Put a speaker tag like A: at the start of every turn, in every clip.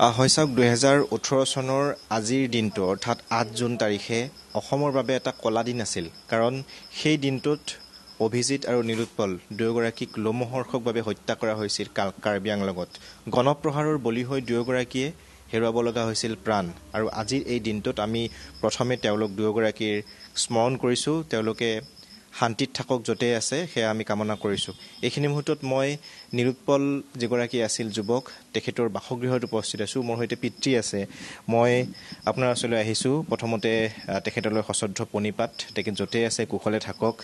A: হয় চাওক 2018 চনৰ আজিৰ দিনটো অৰ্থাৎ 8 জুন তাৰিখে অসমৰ বাবে এটা কলা দিন আছিল কাৰণ সেই দিনটোত অভিজিত আৰু নিৰুৎপল দুয়োগৰাকীক লোমহৰ্ষকভাৱে হত্যা কৰা হৈছিল কাৰ্বি আংলঙত গণপ্ৰহাৰৰ বলি হৈ দুয়োগৰাকীয়ে হেৰুৱাব লগা হৈছিল প্ৰাণ আৰু আজিৰ এই দিনটোত আমি প্ৰথমে তেওঁলোক দুয়োগৰাকীৰ স্মৰণ কৰিছোঁ তেওঁলোকে শান্তিত থাকক য'তে আছে সেয়া আমি কামনা কৰিছোঁ এইখিনি মুহূৰ্তত মই নিৰুৎপল যিগৰাকী আছিল যুৱক তেখেতৰ বাসগৃহত উপস্থিত আছোঁ মোৰ সৈতে পিতৃ আছে মই আপোনাৰ ওচৰলৈ আহিছোঁ প্ৰথমতে তেখেতলৈ সশ্ৰদ্ধ প্ৰণিপাত তেখেত য'তে আছে কুশলে থাকক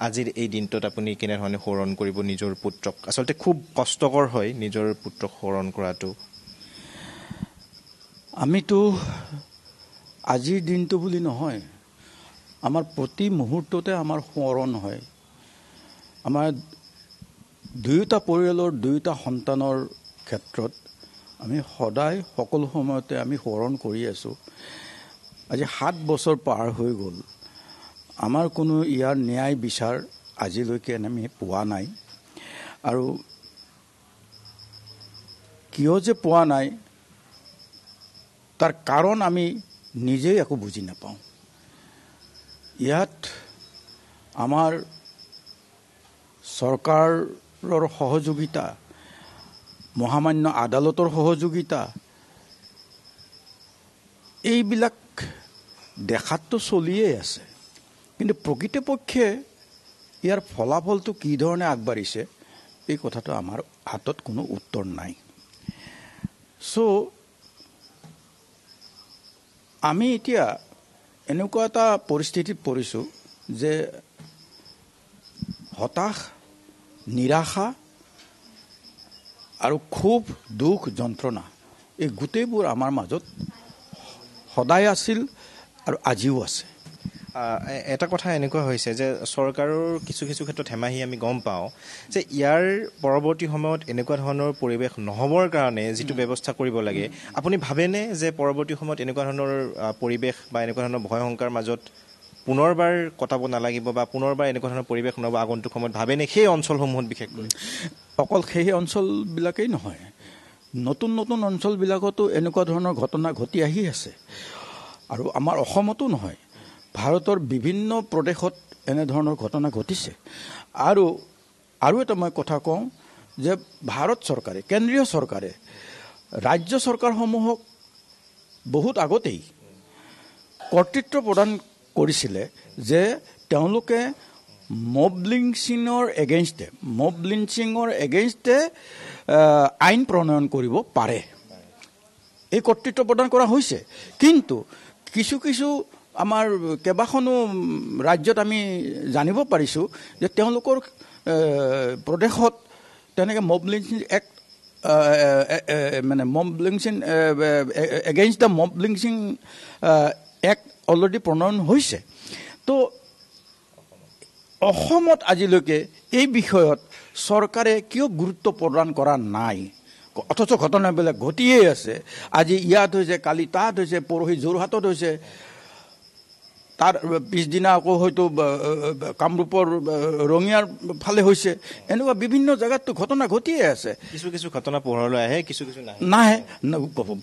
A: আজিৰ এই দিনটোত আপুনি কেনেধৰণে সোঁৱৰণ কৰিব নিজৰ পুত্ৰক আচলতে খুব কষ্টকৰ হয় নিজৰ পুত্ৰক সোঁৱৰণ কৰাটো
B: আমিতো আজিৰ দিনটো বুলি নহয় আমাৰ প্ৰতি মুহূৰ্ততে আমাৰ সোঁৱৰণ হয় আমাৰ দুয়োটা পৰিয়ালৰ দুয়োটা সন্তানৰ ক্ষেত্ৰত আমি সদায় সকলো সময়তে আমি সোঁৱৰণ কৰি আছোঁ আজি 7 বছৰ পাৰ হৈ গ'ল আমাৰ কোনো ইয়াৰ ন্যায় বিচাৰ আজিলৈকে আমি পোৱা নাই আৰু কিয় যে পোৱা নাই তাৰ কাৰণ আমি নিজেই একো বুজি নাপাওঁ ইয়াত আমাৰ চৰকাৰৰ সহযোগিতা মহামান্য আদালতৰ সহযোগিতা এইবিলাক দেখাততো চলিয়েই আছে কিন্তু প্ৰকৃতপক্ষে ইয়াৰ ফলাফলটো কি ধৰণে আগবাঢ়িছে এই কথাটো আমাৰ হাতত কোনো উত্তৰ নাই আমি এতিয়া এনেকুৱা এটা পৰিস্থিতিত পৰিছোঁ যে হতাশ নিৰাশা আৰু খুব দুখ যন্ত্ৰণা এই গোটেইবোৰ আমাৰ মাজত সদায় আছিল আৰু আজিও আছে
A: এটা কথা এনেকুৱা হৈছে যে চৰকাৰৰ কিছু ক্ষেত্ৰত হেমাহি আমি গম পাওঁ যে ইয়াৰ পৰৱৰ্তী সময়ত এনেকুৱা ধৰণৰ পৰিৱেশ নহবৰ কাৰণে যিটো ব্যৱস্থা কৰিব লাগে আপুনি ভাবেনে যে পৰৱৰ্তী সময়ত এনেকুৱা ধৰণৰ পৰিৱেশ বা এনেকুৱা ধৰণৰ ভয় শংকাৰ মাজত পুনৰবাৰ কটাব নালাগিব বা পুনৰবাৰ এনেকুৱা ধৰণৰ পৰিৱেশ নহ'ব আগন্তুক সময়ত ভাবেনে সেই অঞ্চলসমূহত বিশেষকৈ
B: অকল সেই অঞ্চলবিলাকেই নহয় নতুন নতুন অঞ্চলবিলাকতো এনেকুৱা ধৰণৰ ঘটনা ঘটি আহি আছে আৰু আমাৰ অসমতো নহয় ভাৰতৰ বিভিন্ন প্ৰদেশত এনেধৰণৰ ঘটনা ঘটিছে আৰু এটা মই কথা কওঁ যে ভাৰত চৰকাৰে কেন্দ্ৰীয় চৰকাৰে ৰাজ্য চৰকাৰসমূহক বহুত আগতেই কৰ্তৃত্ব প্ৰদান কৰিছিলে যে তেওঁলোকে মব লিঞ্চিঙৰ এগেইনষ্টে আইন প্ৰণয়ন কৰিব পাৰে এই কৰ্তৃত্ব প্ৰদান কৰা হৈছে কিন্তু কিছু আমাৰ কেইবাখনো ৰাজ্যত আমি জানিব পাৰিছোঁ যে তেওঁলোকৰ প্ৰদেশত তেনেকৈ মব লিঞ্চিং এক্ট মানে মব লিঞ্চিং এগেইনষ্ট দ্য মব লিঞ্চিং এক্ট অলৰেডি প্ৰণয়ন হৈছে তো অসমত আজিলৈকে এই বিষয়ত চৰকাৰে কিয় গুৰুত্ব প্ৰদান কৰা নাই অথচ ঘটনাবিলাক ঘটিয়েই আছে আজি ইয়াত হৈছে কালি তাত হৈছে পৰহি যোৰহাটত হৈছে তাৰ পিছদিনা আকৌ হয়তো কামৰূপৰ ৰঙিয়াৰ ফালে হৈছে এনেকুৱা বিভিন্ন জেগাততো ঘটনা ঘটিয়ে আছে
A: কিছু ঘটনা পোহৰলৈ আহে কিছু
B: নাহে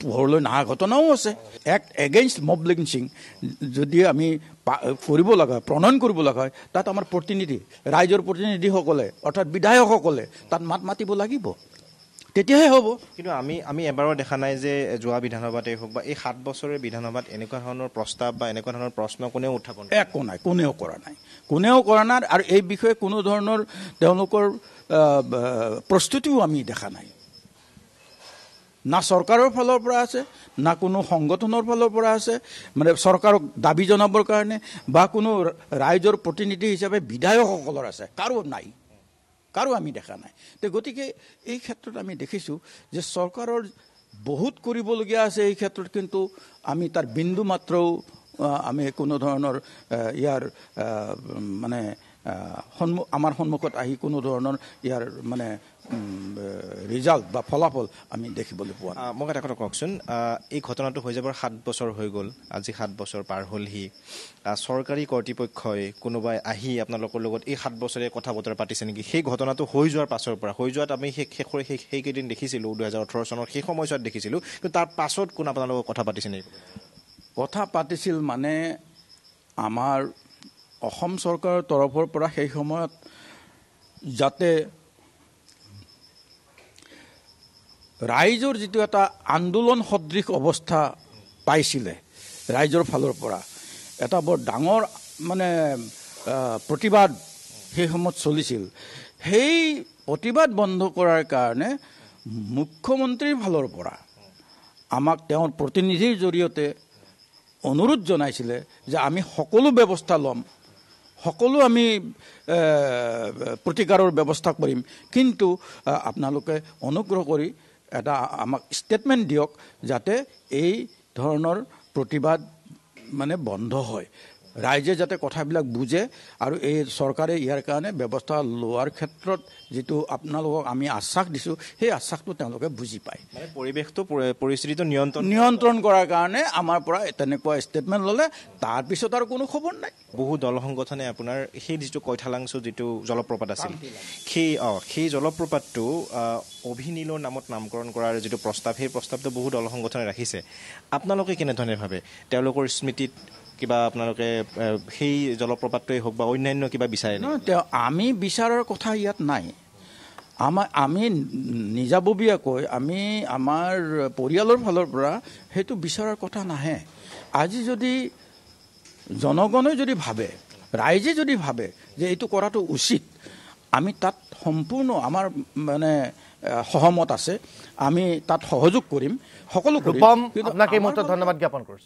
B: পোহৰলৈ নহা ঘটনাও আছে এক্ট এগেইনষ্ট মব লিঞ্চিং যদি আমি কৰিব লগা প্ৰণয়ন কৰিব লগা হয় তাত আমাৰ প্ৰতিনিধি ৰাইজৰ প্ৰতিনিধিসকলে অৰ্থাৎ বিধায়কসকলে তাত মাত মাতিব লাগিব তেতিয়াহে হ'ব
A: কিন্তু আমি এবাৰো দেখা নাই যে যোৱা বিধানসভাতেই হওক বা এই 7 বছৰৰ বিধানসভাত এনেকুৱা ধৰণৰ প্ৰস্তাৱ বা এনেকুৱা ধৰণৰ প্ৰশ্ন কোনেও উত্থাপন
B: একো নাই কোনেও কৰা নাই আৰু এই বিষয়ে কোনো ধৰণৰ তেওঁলোকৰ প্ৰস্তুতিও আমি দেখা নাই না চৰকাৰৰ ফালৰ পৰা আছে না কোনো সংগঠনৰ ফালৰ পৰা আছে মানে চৰকাৰক দাবী জনাবৰ কাৰণে বা কোনো ৰাইজৰ প্ৰতিনিধি হিচাপে বিধায়কসকলৰ আছে কাৰো আমি দেখা নাই তো গতিকে এই ক্ষেত্ৰত আমি দেখিছোঁ যে চৰকাৰৰ বহুত কৰিবলগীয়া আছে এই ক্ষেত্ৰত কিন্তু আমি তাৰ বিন্দু মাত্ৰও আমি কোনো ধৰণৰ ইয়াৰ মানে আমাৰ সন্মুখত আহি কোনো ধৰণৰ ইয়াৰ মানে ৰিজাল্ট বা ফলাফল আমি দেখিবলৈ পোৱা নাই।
A: মোক এটা কথা কওকচোন, এই ঘটনাটো হৈ যাবৰ 7 বছৰ হৈ গ'ল, আজি 7 বছৰ পাৰ হ'লহি। চৰকাৰী কৰ্তৃপক্ষই কোনোবাই আহি আপোনালোকৰ লগত এই 7 বছৰে কথা বতৰা পাতিছে নেকি? সেই ঘটনাটো হৈ যোৱাৰ পাছৰ পৰা, হৈ যোৱাত আমি সেইকেইদিন দেখিছিলোঁ 2018 চনৰ সেই সময়ছোৱাত দেখিছিলোঁ, কিন্তু তাৰ পাছত কোন আপোনালোকক কথা পাতিছে নেকি?
B: কথা পাতিছিল মানে আমাৰ অসম চৰকাৰৰ তৰফৰ পৰা সেই সময়ত যাতে ৰাইজৰ যিটো এটা আন্দোলন সদৃশ অৱস্থা পাইছিলে ৰাইজৰ ফালৰ পৰা, এটা বৰ ডাঙৰ মানে প্ৰতিবাদ সেই সময়ত চলিছিল। সেই প্ৰতিবাদ বন্ধ কৰাৰ কাৰণে মুখ্যমন্ত্ৰীৰ ফালৰ পৰা আমাক তেওঁৰ প্ৰতিনিধিৰ জৰিয়তে অনুৰোধ জনাইছিলে যে আমি সকলো ব্যৱস্থা ল'ম, সকলো আমি প্ৰতিকাৰৰ ব্যৱস্থা কৰিম, কিন্তু আপোনালোকে অনুগ্ৰহ কৰি এটা আমাক ষ্টেটমেণ্ট দিয়ক যাতে এই ধৰণৰ প্ৰতিবাদ মানে বন্ধ হয়, ৰাইজে যাতে কথাবিলাক বুজে আৰু এই চৰকাৰে ইয়াৰ কাৰণে ব্যৱস্থা লোৱাৰ ক্ষেত্ৰত যিটো আপোনালোকক আমি আশ্বাস দিছোঁ সেই আশ্বাসটো তেওঁলোকে বুজি পায়।
A: মানে পৰিৱেশটো পৰিস্থিতিটো
B: নিয়ন্ত্ৰণ কৰাৰ কাৰণে আমাৰ পৰা তেনেকুৱা ষ্টেটমেণ্ট ল'লে, তাৰপিছত আৰু কোনো খবৰ নাই।
A: বহু দল সংগঠনে আপোনাৰ সেই যিটো কৈঠালাংচু যিটো জলপ্ৰপাত আছিল, সেই জলপ্ৰপাতটো অভিনীলৰ নামত নামকৰণ কৰাৰ যিটো প্ৰস্তাৱ, সেই প্ৰস্তাৱটো বহু দল সংগঠনে ৰাখিছে। আপোনালোকে কেনেধৰণে ভাবে? তেওঁলোকৰ স্মৃতিত কিবা আপোনালোকে সেই জলপ্ৰপাতটোৱেই হওক বা অন্যান্য কিবা বিচাৰে নে?
B: আমি বিচাৰৰ কথা ইয়াত নাই। আমি নিজাববীয়াকৈ আমি আমাৰ পৰিয়ালৰ ফালৰ পৰা সেইটো বিচাৰৰ কথা নাহে। আজি যদি জনগণে যদি ভাবে, ৰাইজে যদি ভাবে যে এইটো কৰাটো উচিত, আমি তাত সম্পূৰ্ণ আমাৰ মানে সহমত আছে, আমি তাত সহযোগ কৰিম, সকলো কৰিম।
C: ৰূপম, আপোনাক এই মুহূৰ্তত ধন্যবাদ জ্ঞাপন কৰিছোঁ।